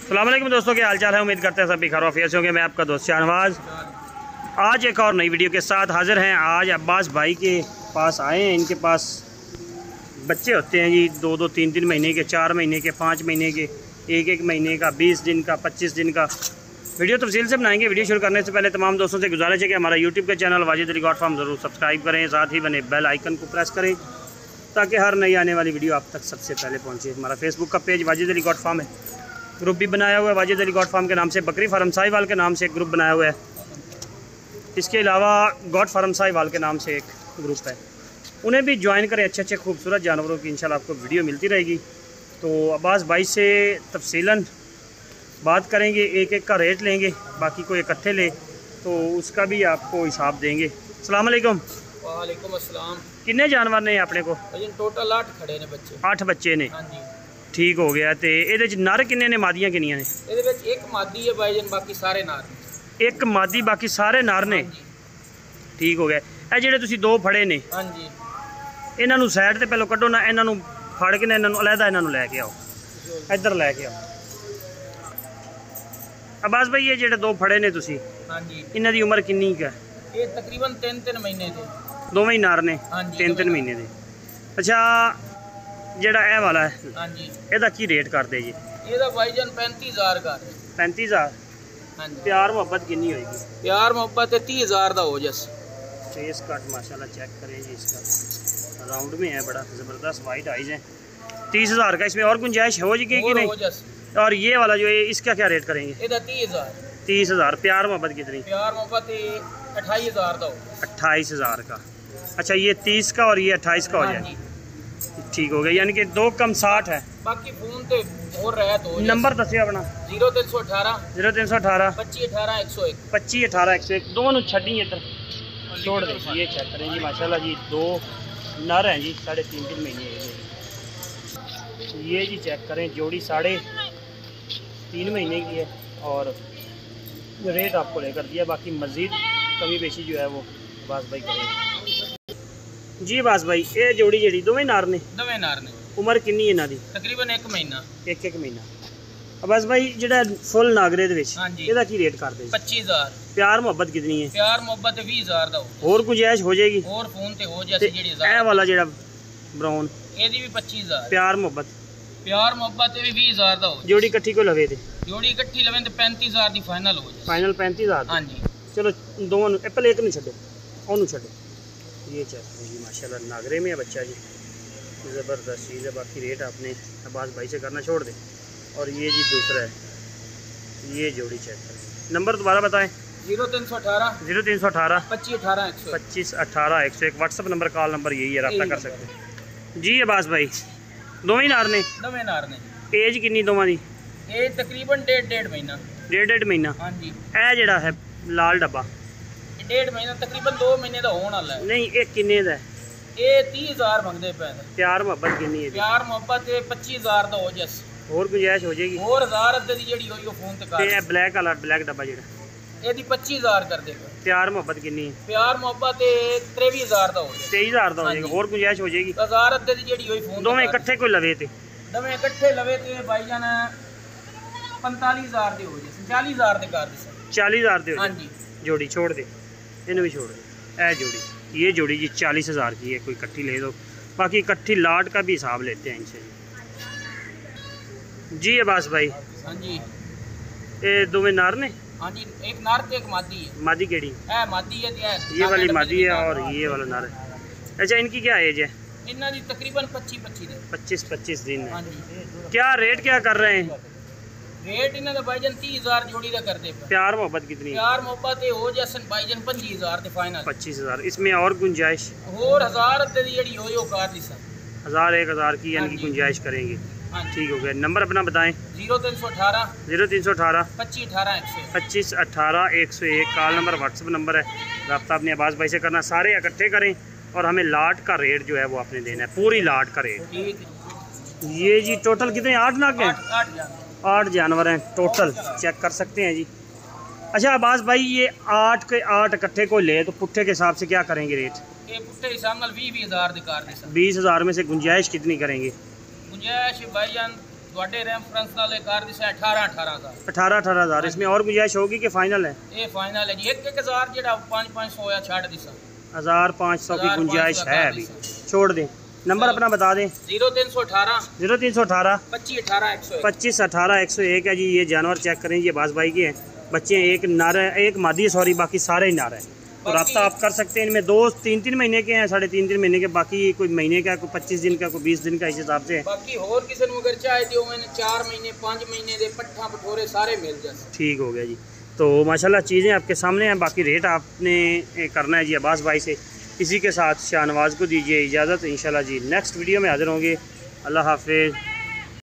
अस्सलाम वालेकुम दोस्तों, क्या हाल चाल है। उम्मीद करते हैं सभी खैर आफियत से होंगे। मैं आपका दोस्त शाहनवाज आज एक और नई वीडियो के साथ हाजिर हैं। आज अब्बास भाई के पास आए हैं। इनके पास बच्चे होते हैं जी 2-2, 3-3 महीने के, 4 महीने के, 5 महीने के, 1-1 महीने का, 20 दिन का, 25 दिन का। वीडियो तफसील से बनाएंगे। वीडियो शुरू करने से पहले तमाम दोस्तों से गुजारिश है कि हमारा यूट्यूब का channel Wajid Ali goat farm ज़रूर सब्सक्राइब करें, साथ ही बने बेल आइकन को प्रेस करें ताकि हर नई आने वाली वीडियो आप तक सबसे पहले पहुंचे। हमारा फेसबुक का page Wajid Ali goat farm है, ग्रुप भी बनाया हुआ है वाजिद अली गॉड फार्म के नाम से। बकरी फार्म साहिवाल के नाम से एक ग्रुप बनाया हुआ है। इसके अलावा गॉड फार्म साहिवाल के नाम से एक ग्रुप है, उन्हें भी ज्वाइन करें। अच्छे अच्छे खूबसूरत जानवरों की इंशाल्लाह आपको वीडियो मिलती रहेगी। तो अब्बास भाई से तफसीलन बात करेंगे, एक एक का रेट लेंगे, बाकी को इकट्ठे ले तो उसका भी आपको हिसाब देंगे। अस्सलाम वालेकुम। वालेकुम अस्सलाम। कितने जानवर ने अपने को? टोटल 8 खड़े ने बच्चे। 8 बच्चे ने। हाँ जी, ठीक हो गया। तो ये नर किन्ने ने, मादियाँ किन्नियां ने? ये एक मादी है भाईजान, बाकी सारे नार। एक मादी बाकी सारे नर ने। हाँ जी। ठीक हो गया। ਇਹ ਜਿਹੜੇ ਤੁਸੀਂ 2 ਫੜੇ ਨੇ, हाँ जी, ਇਹਨਾਂ ਨੂੰ ਸਾਈਡ ਤੇ ਪਹਿਲਾਂ ਕੱਢੋ ਨਾ, ਇਹਨਾਂ ਨੂੰ ਫੜ ਕੇ ਨਾ ਇਹਨਾਂ ਨੂੰ ਅਲੱਗਾ ਇਹਨਾਂ ਨੂੰ ਲੈ ਕੇ ਆਓ, ਇੱਧਰ ਲੈ ਕੇ ਆਓ। अब्बास भाई ये ਜਿਹੜੇ 2 ਫੜੇ ਨੇ ਤੁਸੀਂ, हाँ जी, ਇਹਨਾਂ ਦੀ ਉਮਰ ਕਿੰਨੀ ਕੁ ਹੈ? ये तकरीबन 3-3 महीने थे। ਦੋਵੇਂ ਹੀ ਨਰ ਨੇ? हाँ जी, 3-3 ਮਹੀਨੇ ਦੇ। ਅੱਛਾ, ਜਿਹੜਾ ਇਹ ਵਾਲਾ ਹੈ हाँ जी, ਇਹਦਾ ਕੀ ਰੇਟ ਕਰਦੇ ਜੀ? ये भाईजान 35,000 का है। 35,000। हाँ जी, प्यार मोहब्बत कितनी होगी? प्यार मोहब्बत है 30,000 का हो जस। फेस कट माशाल्लाह चेक करें जी, इसका राउंड में है, बड़ा ज़बरदस्त वाइट आइज है। 30,000 का इसमें और गुंजाइश हो जाएगी कि नहीं? हो जस। और ये वाला जो है इसका क्या रेट करेंगे? ये 30,000। 30,000। प्यार मोहब्बत कितनी? प्यार मोहब्बत 28,000 का हो। 28,000 का। अच्छा, ये 30 का और ये 28 का हो हाँ जाए। जी, ठीक हो गया, यानी कि 2 कम 60 है। बाकी फोन ते और रहा तो नंबर दसिए अपना। 0318 0318 25 18 101। 25 18 101। दोनों छड़ी इधर छोड़ दे। ये चेक करें जी माशाल्लाह जी, 2 नर हैं जी, 3.5 महीने है। ये जी चेक करें, जोड़ी 3.5 महीने की है और रेट आपको लेकर दिया। बाकी मज़ीद कमी पेशी जो है वो अब्बास भाई करेंगे जी। अब्बास भाई ये जोड़ी जी दोवें नार ने? दोवें नार ने। उम्र कितनी है इन्हां दी? तकरीबन 1 महीना। 1 महीना। अब्बास भाई जेड़ा फुल नागरे दे विच हाँ जी, ਇਹਦਾ ਕੀ ਰੇਟ ਕਰਦੇ ਜੀ? 25,000। प्यार मोहब्बत कितनी है? प्यार मोहब्बत 20,000 ਦਾ ਹੋ। और गुंजाइश हो जाएगी? और फोन ते हो जैसे ਜਿਹੜੀ ਇਹ वाला जेड़ा ब्राउन, ਇਹਦੀ ਵੀ 25,000। प्यार मोहब्बत प्यार मोहब्बत ਵੀ 20,000 ਦਾ ਹੋ। जोड़ी इकट्ठी को लवे थे? जोड़ी इकट्ठी ਲਵੇਂ ਤੇ 35,000 ਦੀ ਫਾਈਨਲ ਹੋ ਜਾਏ। फाइनल 35,000। हाँ जी, चलो दोनों ਨੂੰ पहले एक ਨੂੰ ਛੱਡੋ, ਉਹਨੂੰ ਛੱਡੋ। ये चेक करें जी माशाल्लाह, नागरे में है बच्चा जी, ज़बरदस्त चीज़ है। बाकी रेट आपने अब्बास भाई से करना छोड़ दें। और ये जी दूसरा है, ये जोड़ी चेक करें। नंबर दोबारा बताएं। 0318 0318 25 18 101। 25 18 101 व्हाट्सअप नंबर, कॉल नंबर यही है, रब्ता कर सकते हैं जी। अब्बास भाई दोवें ही नार ने? दोवें नार ने। एज कितनी दोवां दी? ਇਹ तकरीबन 1.5 महीना। 1.5 महीना। हाँ जी, ਇਹ ਜਿਹੜਾ ਹੈ ਲਾਲ ਡੱਬਾ? 1.5 ਮਹੀਨਾ तकरीबन 2 ਮਹੀਨੇ ਦਾ ਹੋਣ ਵਾਲਾ ਹੈ। ਨਹੀਂ, ਇਹ ਕਿੰਨੇ ਦਾ ਹੈ? ਇਹ 30,000 ਮੰਗਦੇ ਪਏ ਨੇ। प्यार मोहब्बत कितनी है? प्यार मोहब्बत 25,000 ਦਾ ਹੋ ਜਸ। और गुंजाइश हो जाएगी? ਹੋਰ 1000 ਅੱਧੇ ਦੀ ਜਿਹੜੀ ਹੋਈ ਉਹ ਫੋਨ ਤੇ ਕਰ। ये ब्लैक वाला ब्लैक डब्बा जेड़ा, ਇਹਦੀ 25,000 ਕਰ ਦੇਗਾ। प्यार मोहब्बत कितनी है? प्यार मोहब्बत 23,000 ਦਾ ਹੋ ਜਾਏ। 23,000 का हो हाँ जाएगा। जी। और गुंजाइश हो जाएगी? 1000 ਅੱਧੇ ਦੀ ਜਿਹੜੀ ਹੋਈ ਫੋਨ दोवें इकट्ठे कोई लवे थे? ਦਵੇਂ ਇਕੱਠੇ ਲਵੇ ਤੇ ਭਾਈਜਾਨ 45,000 ਦੇ ਹੋ ਜਾਏ। 40,000 ਦੇ ਕਰ ਦੇ ਸਰ। 40,000 दे हो हाँ जाए। जी, जोड़ी छोड़ दे, इन्हें भी छोड़ दे। ए जोड़ी, ये जोड़ी जी 40,000 की है, कोई इकट्ठी ले दो। बाकी इकट्ठी लाट का भी हिसाब लेते हैं इनसे जी। अब्बास भाई हाँ जी, ये दोवें नार ने? हाँ जी, एक नार ते एक मादी है। मादी केड़ी? ए मादी है ते ये वाली मादी है और ये वाला नार है। अच्छा, इनकी क्या एज है? इन्ना दी तकरीबन 25 दिन। 25 दिन हाँ है। जी, क्या रेट क्या कर रहे हैं? रेट इन्ना दा भाईजान 30,000 जोड़ी दा कर दे पे। प्यार मोहब्बत कितनी है? प्यार मोहब्बत हो जैसन भाईजान 25,000 ते फाइनल। 25,000। इसमें और गुंजाइश? और 1000 अद्दे दी जेड़ी होई ओ कर दी सर। 1000 की यानी कि हाँ जी। गुंजाइश करेंगे। हाँ जी, ठीक हो गया। नंबर अपना बताएं। 0318 0318 25 18 101। 25 18 101 कॉल नंबर, व्हाट्सअप नंबर है। रब्ता अपने अब्बास भाई से करना। सारे इकट्ठे करें और हमें लाट का रेट जो है वो आपने देना है, पूरी लाट का रेट। ठीक है। ये जी टोटल कितने? 8 नाग हैं? 8 जानवर हैं टोटल, चेक कर सकते हैं जी। अच्छा अब्बास भाई, ये 8 के 8 इकट्ठे को ले तो पुट्ठे के हिसाब से क्या करेंगे रेट? ये पुट्ठे हिसाब 20,000 दिखा दे सर। 20,000 में से गुंजाइश कितनी करेंगे? गुंजाइश भाईजान ਤੁਹਾਡੇ ਰੈਫਰੈਂਸ ਨਾਲ ਇਹ ਕਰ ਦਿਸ 18,000 18,000 इसमें और गुंजाइश होगी कि फाइनल है? ਇਹ ਫਾਈਨਲ ਹੈ ਜੀ 1,000 ਜਿਹੜਾ 500 ਹੋਇਆ ਛੱਡ ਦਿਸਾਂ 1500 की गुंजाइश है अभी, छोड़ दें। नंबर अपना बता दें। 0318 0318 2518 101 25 18 101 है जी। ये जानवर चेक करें, ये अब्बास भाई के हैं। बच्चे एक नर है, एक मादी, सॉरी, बाकी सारे ही नर हैं। तो रब्ता आप कर सकते हैं। इनमें 2-3 महीने के हैं, 3.5 महीने के, बाकी कोई महीने का, कोई 25 दिन का, कोई 20 दिन का, इस हिसाब से। बाकी और किसी को अगर चाहे तो मैंने 4 महीने 5 महीने दे पट्ठा पठोरे सारे मिल जाते। ठीक हो गया जी। तो माशाल्लाह चीज़ें आपके सामने हैं। बाकी रेट आपने करना है जी अब्बास भाई से। इसी के साथ शाहनवाज को दीजिए इजाज़त। इंशाल्लाह जी नेक्स्ट वीडियो में हाज़िर होंगे। अल्लाह हाफिज़।